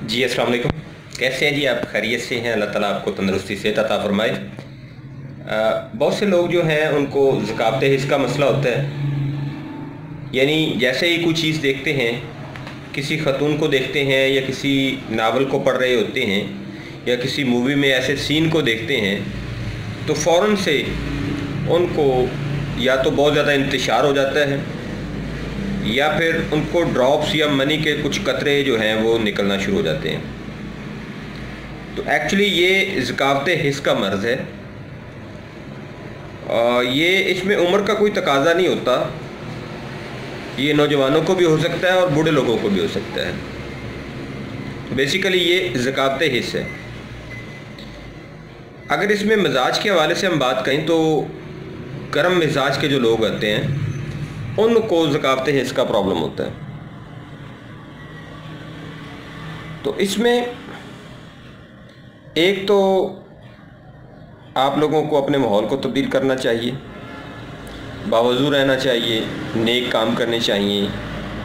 جی अस्सलाम वालेकुम। कैसे हैं जी आप? खैरियत से हैं? अल्लाह ताला आपको तंदुरुस्ती सेहत अता फरमाए। बहुत से लोग जो हैं उनको ज़कात हिस्स का मसला होता है, यानी जैसे ही कोई चीज़ देखते हैं, किसी ख़तून को देखते हैं या किसी नावल को पढ़ रहे होते हैं या किसी मूवी में ऐसे सीन को देखते हैं तो फ़ौरन से उनको या तो बहुत ज़्यादा इंतशार हो जाता है या फिर उनको ड्रॉप्स या मनी के कुछ कतरे जो हैं वो निकलना शुरू हो जाते हैं। तो एक्चुअली ये ज़कात हिस्स का मर्ज़ है। ये इसमें उम्र का कोई तकाज़ा नहीं होता, ये नौजवानों को भी हो सकता है और बूढ़े लोगों को भी हो सकता है। तो बेसिकली ये ज़कात हिस्स है। अगर इसमें मिजाज के हवाले से हम बात करें तो गर्म मिजाज के जो लोग आते हैं उनको ज़कात हिस्स का प्रॉब्लम होता है। तो इसमें एक तो आप लोगों को अपने माहौल को तब्दील करना चाहिए, बावजू रहना चाहिए, नेक काम करने चाहिए,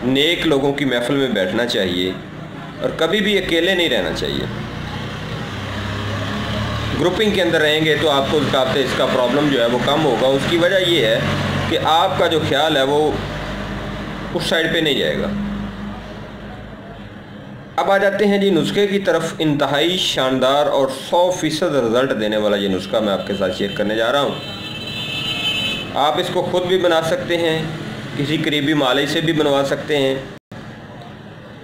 नेक लोगों की महफ़िल में बैठना चाहिए और कभी भी अकेले नहीं रहना चाहिए। ग्रुपिंग के अंदर रहेंगे तो आपको ज़कात हिस्स का प्रॉब्लम जो है वो कम होगा। उसकी वजह ये है कि आपका जो ख्याल है वो उस साइड पे नहीं जाएगा। अब आ जाते हैं जी नुस्खे की तरफ। इंतहाई शानदार और 100% रिज़ल्ट देने वाला ये नुस्खा मैं आपके साथ शेयर करने जा रहा हूँ। आप इसको ख़ुद भी बना सकते हैं, किसी करीबी माली से भी बनवा सकते हैं,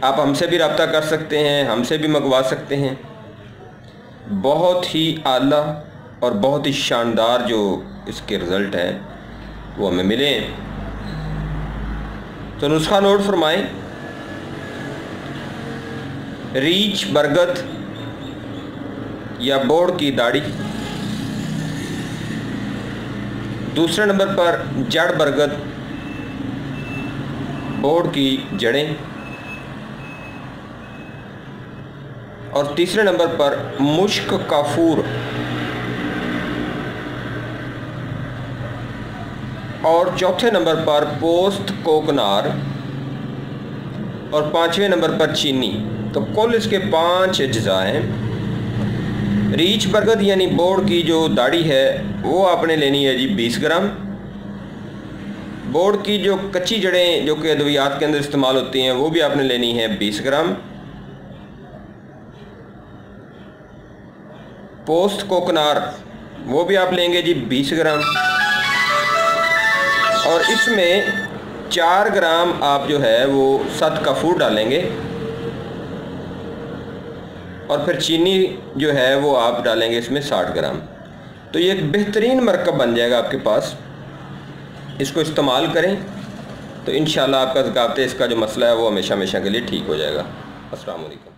आप हमसे भी रब्ता कर सकते हैं, हमसे भी मंगवा सकते हैं। बहुत ही आला और बहुत ही शानदार जो इसके रिज़ल्ट हैं वो हमें मिले। तो नुस्खा नोट फरमाएं। रीछ बरगद या बोड़ की दाढ़ी, दूसरे नंबर पर जड़ बरगद, बोड़ की जड़ें, और तीसरे नंबर पर मुश्क काफूर, और चौथे नंबर पर पोस्त कोकनार, और पांचवें नंबर पर चीनी। तो कुल इसके 5 अज्जा हैं। रीछ बरगद यानी बोड़ की जो दाढ़ी है वो आपने लेनी है जी 20 ग्राम। बोड़ की जो कच्ची जड़ें जो कि अद्वियात के अंदर इस्तेमाल होती हैं वो भी आपने लेनी है 20 ग्राम। पोस्त कोकनार वो भी आप लेंगे जी 20 ग्राम। और इसमें 4 ग्राम आप जो है वो सत काफूर डालेंगे और फिर चीनी जो है वो आप डालेंगे इसमें 60 ग्राम। तो ये एक बेहतरीन मरकब बन जाएगा आपके पास। इसको इस्तेमाल करें तो इंशाल्लाह आपका ज़कात हिस्स का जो मसला है वो हमेशा हमेशा के लिए ठीक हो जाएगा। अस्सलाम वालेकुम।